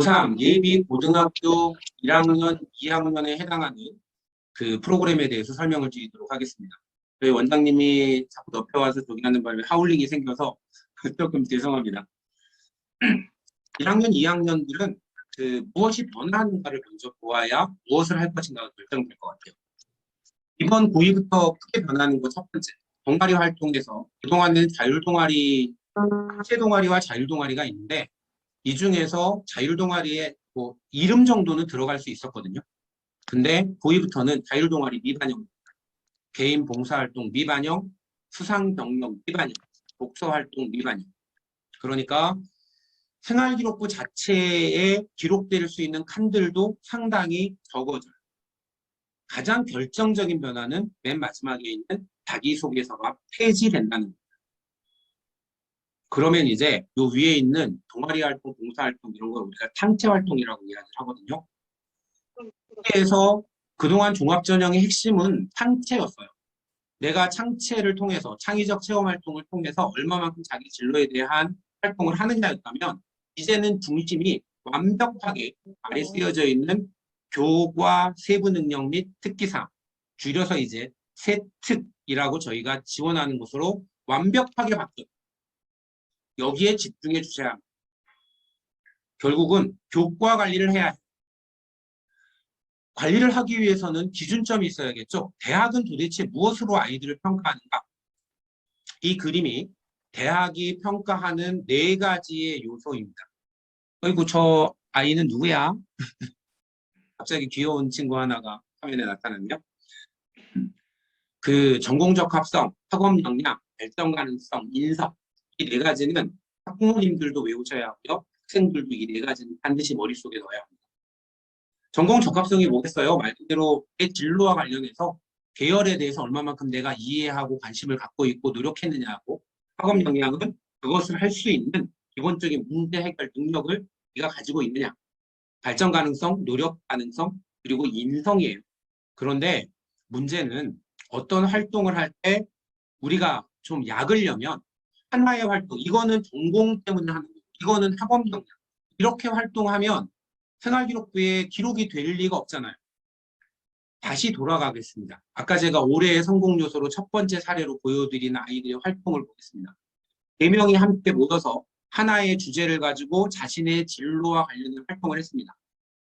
고3 예비 고등학교 1학년, 2학년에 해당하는 그 프로그램에 대해서 설명을 드리도록 하겠습니다. 저희 원장님이 자꾸 덮여와서 저기 하는 바람에 하울링이 생겨서 조금 죄송합니다. 1학년, 2학년들은 그 무엇이 변화하는가를 먼저 보아야 무엇을 할 것인가가 결정될 것 같아요. 이번 고2부터 크게 변하는 것 첫 번째, 동아리 활동에서 그동안은 자율동아리, 학제동아리와 자율동아리가 있는데 이 중에서 자율동아리에 뭐 이름 정도는 들어갈 수 있었거든요. 근데 고2부터는 자율동아리 미반영, 개인 봉사활동 미반영, 수상경력 미반영, 독서활동 미반영. 그러니까 생활기록부 자체에 기록될 수 있는 칸들도 상당히 적어져요. 가장 결정적인 변화는 맨 마지막에 있는 자기소개서가 폐지된다는 겁니다. 그러면 이제 요 위에 있는 동아리 활동, 봉사활동 이런 걸 우리가 창체 활동이라고 이야기를 하거든요. 그래서 그동안 종합전형의 핵심은 창체였어요. 내가 창체를 통해서 창의적 체험 활동을 통해서 얼마만큼 자기 진로에 대한 활동을 하느냐였다면 이제는 중심이 완벽하게 아래 쓰여져 있는 교과 세부 능력 및 특기사항, 줄여서 이제 세특이라고 저희가 지원하는 것으로 완벽하게 바뀌어요. 여기에 집중해 주셔야 합니다. 결국은 교과 관리를 해야 해요. 관리를 하기 위해서는 기준점이 있어야겠죠. 대학은 도대체 무엇으로 아이들을 평가하는가? 이 그림이 대학이 평가하는 4가지의 요소입니다. 어이구, 저 아이는 누구야? 갑자기 귀여운 친구 하나가 화면에 나타났네요. 그 전공적 합성, 학업 역량, 발전 가능성, 인성 이 4가지는 학부모님들도 외우셔야 하고요. 학생들도 이 4가지는 반드시 머릿속에 넣어야 합니다. 전공 적합성이 뭐겠어요? 말 그대로 내 진로와 관련해서 계열에 대해서 얼마만큼 내가 이해하고 관심을 갖고 있고 노력했느냐고, 학업 역량은 그것을 할 수 있는 기본적인 문제 해결 능력을 네가 가지고 있느냐, 발전 가능성, 노력 가능성, 그리고 인성이에요. 그런데 문제는 어떤 활동을 할 때 우리가 좀 약으려면 하나의 활동, 이거는 전공 때문에 하는 거고 이거는 학업 역량, 이렇게 활동하면 생활기록부에 기록이 될 리가 없잖아요. 다시 돌아가겠습니다. 아까 제가 올해의 성공 요소로 첫 번째 사례로 보여드리는 아이들의 활동을 보겠습니다. 4명이 함께 모여서 하나의 주제를 가지고 자신의 진로와 관련된 활동을 했습니다.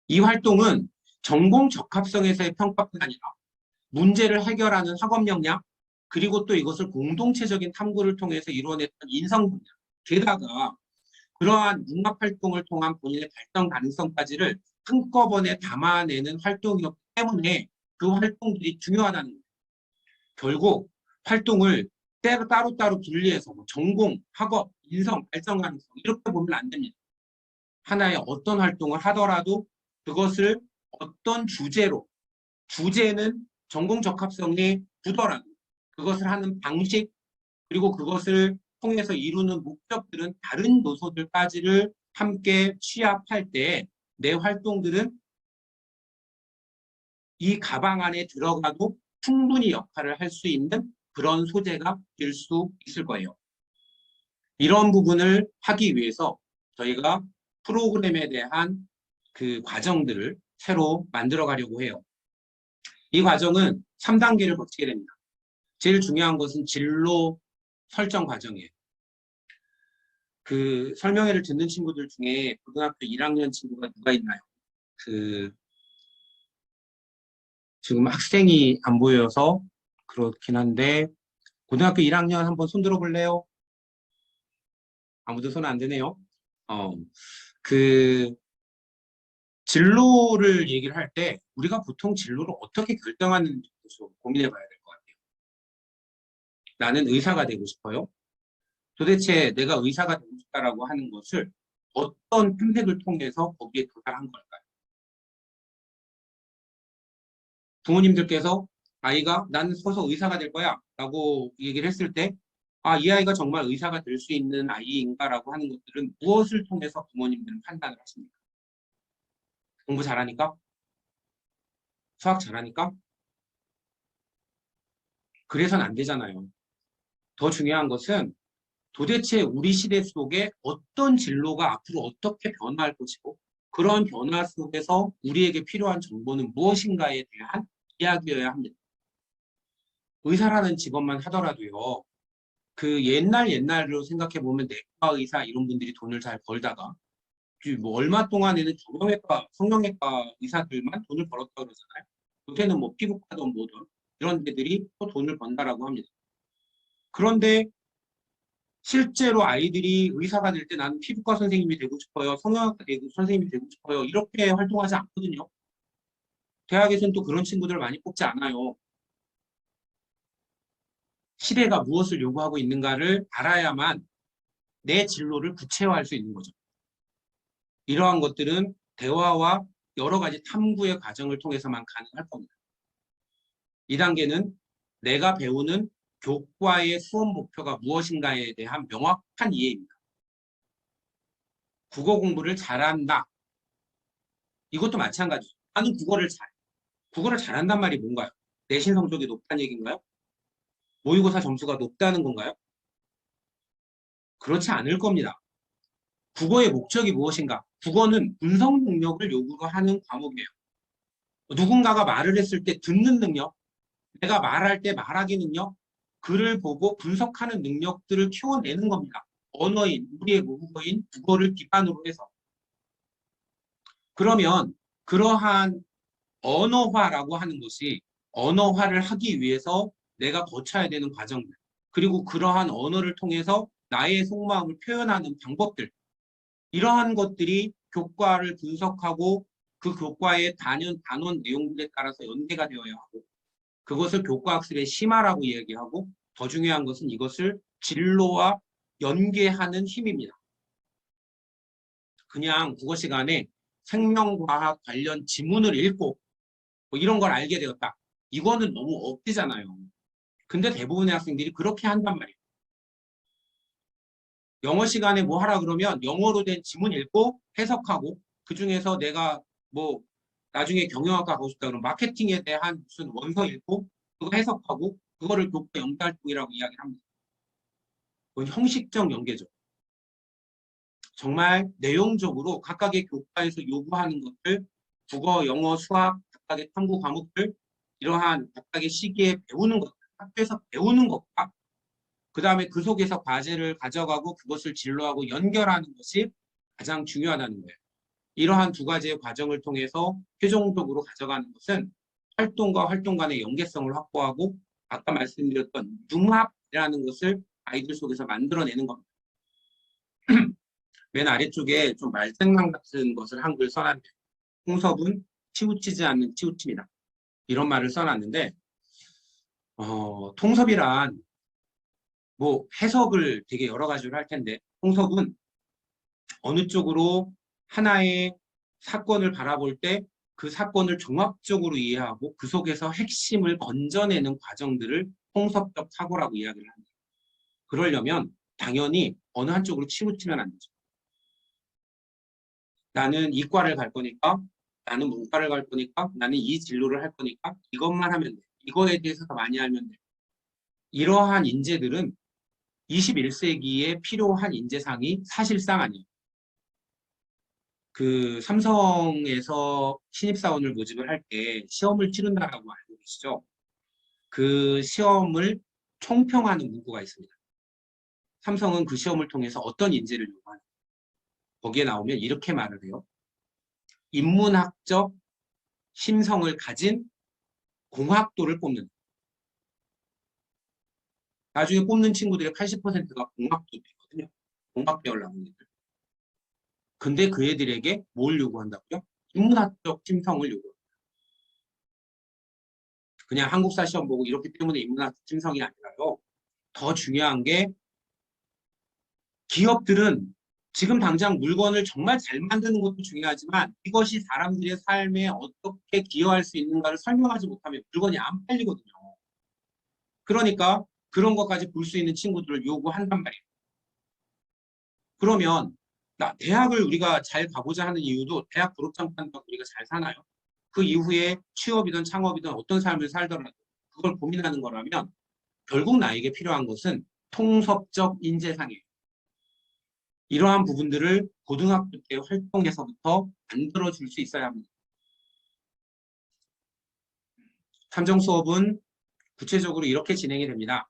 이 활동은 전공 적합성에서의 평가뿐 아니라 문제를 해결하는 학업 역량, 그리고 또 이것을 공동체적인 탐구를 통해서 이루어냈던 인성 분야, 게다가 그러한 융합 활동을 통한 본인의 발전 가능성까지를 한꺼번에 담아내는 활동이었기 때문에 그 활동들이 중요하다는 거예요. 결국 활동을 따로따로 분리해서 전공, 학업, 인성, 발전 가능성 이렇게 보면 안 됩니다. 하나의 어떤 활동을 하더라도 그것을 어떤 주제로, 주제는 전공 적합성에 두더라도 그것을 하는 방식, 그리고 그것을 통해서 이루는 목적들은 다른 요소들까지를 함께 취합할 때 내 활동들은 이 가방 안에 들어가도 충분히 역할을 할 수 있는 그런 소재가 될 수 있을 거예요. 이런 부분을 하기 위해서 저희가 프로그램에 대한 그 과정들을 새로 만들어 가려고 해요. 이 과정은 3단계를 거치게 됩니다. 제일 중요한 것은 진로 설정 과정이에요. 그 설명회를 듣는 친구들 중에 고등학교 1학년 친구가 누가 있나요? 그 지금 학생이 안 보여서 그렇긴 한데 고등학교 1학년 한번 손 들어볼래요? 아무도 손 안 드네요. 그 진로를 얘기를 할 때 우리가 보통 진로를 어떻게 결정하는지 고민해 봐야 될 것 같아요. 나는 의사가 되고 싶어요. 도대체 내가 의사가 되고 싶다라고 하는 것을 어떤 탐색을 통해서 거기에 도달한 걸까요? 부모님들께서 아이가 나는 커서 의사가 될 거야 라고 얘기를 했을 때 이 아이가 정말 의사가 될 수 있는 아이인가라고 하는 것들은 무엇을 통해서 부모님들은 판단을 하십니까? 공부 잘하니까? 수학 잘하니까? 그래서는 안 되잖아요. 더 중요한 것은 도대체 우리 시대 속에 어떤 진로가 앞으로 어떻게 변화할 것이고 그런 변화 속에서 우리에게 필요한 정보는 무엇인가에 대한 이야기여야 합니다. 의사라는 직업만 하더라도요. 그 옛날로 생각해 보면 내과 의사 이런 분들이 돈을 잘 벌다가 뭐 얼마 동안에는 정형외과, 성형외과 의사들만 돈을 벌었다 그러잖아요. 요새는 뭐 피부과든 뭐든 이런 데들이 또 돈을 번다라고 합니다. 그런데 실제로 아이들이 의사가 될 때 나는 피부과 선생님이 되고 싶어요. 성형외과 선생님이 되고 싶어요. 이렇게 활동하지 않거든요. 대학에서는 또 그런 친구들 많이 뽑지 않아요. 시대가 무엇을 요구하고 있는가를 알아야만 내 진로를 구체화할 수 있는 거죠. 이러한 것들은 대화와 여러 가지 탐구의 과정을 통해서만 가능할 겁니다. 2단계는 내가 배우는 교과의 수업 목표가 무엇인가에 대한 명확한 이해입니다. 국어 공부를 잘한다. 이것도 마찬가지죠. 나는 국어를 잘해. 국어를 잘한단 말이 뭔가요? 내신 성적이 높다는 얘기인가요? 모의고사 점수가 높다는 건가요? 그렇지 않을 겁니다. 국어의 목적이 무엇인가? 국어는 분석 능력을 요구하는 과목이에요. 누군가가 말을 했을 때 듣는 능력, 내가 말할 때 말하기 능력, 글을 보고 분석하는 능력들을 키워내는 겁니다. 언어인, 우리의 모국어인 국어를 기반으로 해서. 그러면 그러한 언어화라고 하는 것이 언어화를 하기 위해서 내가 거쳐야 되는 과정들, 그리고 그러한 언어를 통해서 나의 속마음을 표현하는 방법들, 이러한 것들이 교과를 분석하고 그 교과의 단원 내용들에 따라서 연계가 되어야 하고, 그것을 교과학습의 심화라고 이야기하고, 더 중요한 것은 이것을 진로와 연계하는 힘입니다. 그냥 국어 시간에 생명과학 관련 지문을 읽고 뭐 이런 걸 알게 되었다. 이거는 너무 억지잖아요. 근데 대부분의 학생들이 그렇게 한단 말이에요. 영어 시간에 뭐 하라 그러면 영어로 된 지문 읽고 해석하고, 그중에서 내가 뭐 나중에 경영학과 가고 싶다 그러면 마케팅에 대한 무슨 원서 읽고 그거 해석하고 그거를 교과 연계활동이라고 이야기를 합니다. 그건 형식적 연계죠. 정말 내용적으로 각각의 교과에서 요구하는 것들, 국어, 영어, 수학, 각각의 탐구 과목들, 이러한 각각의 시기에 배우는 것들, 학교에서 배우는 것과 그 다음에 그 속에서 과제를 가져가고 그것을 진로하고 연결하는 것이 가장 중요하다는 거예요. 이러한 두 가지의 과정을 통해서 최종적으로 가져가는 것은 활동과 활동 간의 연계성을 확보하고 아까 말씀드렸던 융합이라는 것을 아이들 속에서 만들어내는 겁니다. 맨 아래쪽에 좀 말장난 같은 것을 한글 써놨네요. 홍섭은 치우치지 않는 치우침이다. 이런 말을 써놨는데 통섭이란 뭐 해석을 되게 여러 가지로 할 텐데, 통섭은 어느 쪽으로 하나의 사건을 바라볼 때 그 사건을 종합적으로 이해하고 그 속에서 핵심을 건져내는 과정들을 통섭적 사고라고 이야기를 합니다. 그러려면 당연히 어느 한쪽으로 치우치면 안 되죠. 나는 이과를 갈 거니까, 나는 문과를 갈 거니까, 나는 이 진로를 할 거니까 이것만 하면 돼. 이거에 대해서 더 많이 알면 돼. 이러한 인재들은 21세기에 필요한 인재상이 사실상 아니에요. 그 삼성에서 신입사원을 모집을 할 때 시험을 치른다라고 알고 계시죠? 그 시험을 총평하는 문구가 있습니다. 삼성은 그 시험을 통해서 어떤 인재를 요구하는가. 거기에 나오면 이렇게 말을 해요. 인문학적 심성을 가진 공학도를 뽑는. 나중에 뽑는 친구들의 80%가 공학도거든요. 공학 계열 나온 애들. 근데 그 애들에게 뭘 요구한다고요? 인문학적 심성을 요구합니다. 그냥 한국사 시험 보고 이렇기 때문에 인문학적 심성이 아니라요. 더 중요한 게 기업들은 지금 당장 물건을 정말 잘 만드는 것도 중요하지만 이것이 사람들의 삶에 어떻게 기여할 수 있는가를 설명하지 못하면 물건이 안 팔리거든요. 그러니까 그런 것까지 볼 수 있는 친구들을 요구한단 말이에요. 그러면 대학을 우리가 잘 가고자 하는 이유도 대학 졸업장만 우리가 잘 사나요? 그 이후에 취업이든 창업이든 어떤 삶을 살더라도 그걸 고민하는 거라면 결국 나에게 필요한 것은 통섭적 인재상이에요. 이러한 부분들을 고등학교 때 활동에서부터 만들어줄 수 있어야 합니다. 탐정 수업은 구체적으로 이렇게 진행이 됩니다.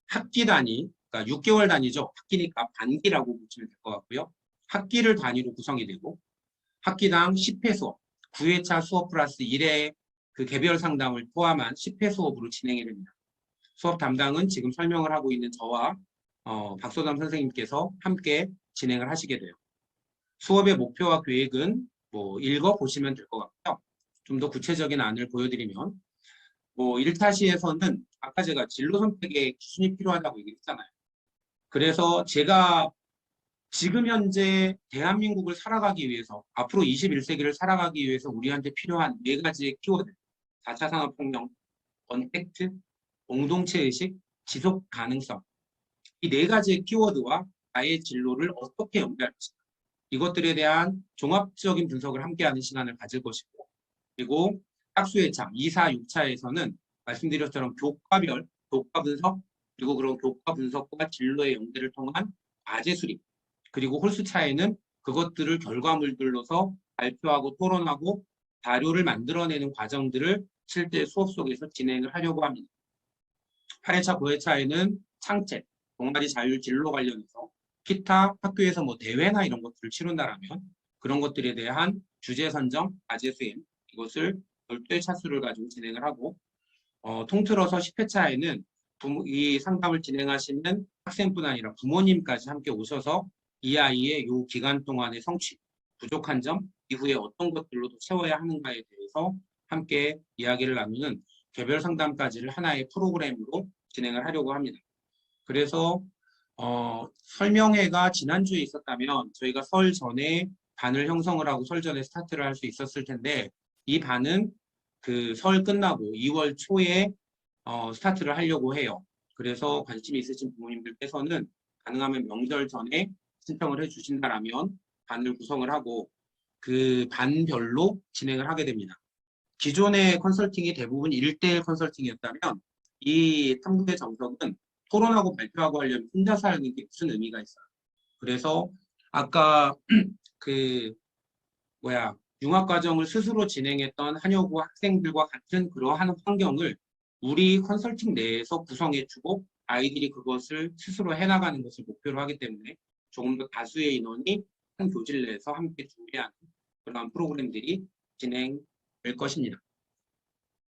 학기 단위, 그러니까 6개월 단위죠. 학기니까 반기라고 보시면 될 것 같고요. 학기를 단위로 구성이 되고 학기당 10회 수업, 9회차 수업 플러스 1회 그 개별 상담을 포함한 10회 수업으로 진행이 됩니다. 수업 담당은 지금 설명을 하고 있는 저와 박소담 선생님께서 함께 진행을 하시게 돼요. 수업의 목표와 계획은 뭐 읽어보시면 될 것 같고요. 좀 더 구체적인 안을 보여드리면 1차 시에서는 아까 제가 진로 선택의 기준이 필요하다고 얘기했잖아요. 그래서 제가 지금 현재 대한민국을 살아가기 위해서 앞으로 21세기를 살아가기 위해서 우리한테 필요한 4가지의 키워드 4차 산업혁명, 언택트, 공동체의식, 지속 가능성 이 4가지의 키워드와 나의 진로를 어떻게 연결할 것인가 이것들에 대한 종합적인 분석을 함께하는 시간을 가질 것이고 그리고 학수의 참 2, 4, 6차에서는 말씀드렸처럼 교과별 교과 분석 그리고 그런 교과 분석과 진로의 연계를 통한 과제 수립 그리고 홀수차에는 그것들을 결과물들로서 발표하고 토론하고 자료를 만들어내는 과정들을 실제 수업 속에서 진행을 하려고 합니다. 8회차, 9회차에는 창책, 동아리 자율 진로 관련해서 기타 학교에서 뭐 대회나 이런 것들을 치른다라면 그런 것들에 대한 주제 선정, 과제 수행 이것을 별도의 차수를 가지고 진행을 하고 통틀어서 10회차에는 이 상담을 진행하시는 학생뿐 아니라 부모님까지 함께 오셔서 이 아이의 이 기간 동안의 성취, 부족한 점, 이후에 어떤 것들로 채워야 하는가에 대해서 함께 이야기를 나누는 개별 상담까지를 하나의 프로그램으로 진행을 하려고 합니다. 그래서 설명회가 지난주에 있었다면 저희가 설 전에 반을 형성을 하고 설 전에 스타트를 할 수 있었을 텐데 이 반은 그 설 끝나고 2월 초에 스타트를 하려고 해요. 그래서 관심이 있으신 부모님들께서는 가능하면 명절 전에 신청을 해주신다라면 반을 구성을 하고 그 반별로 진행을 하게 됩니다. 기존의 컨설팅이 대부분 1대1 컨설팅이었다면 이 탐구의 정석은 토론하고 발표하고 하려면 혼자서 하는 게 무슨 의미가 있어요. 그래서 아까 융합과정을 스스로 진행했던 한여고 학생들과 같은 그러한 환경을 우리 컨설팅 내에서 구성해주고 아이들이 그것을 스스로 해나가는 것을 목표로 하기 때문에 조금 더 다수의 인원이 한 교실 내에서 함께 준비하는 그런 프로그램들이 진행될 것입니다.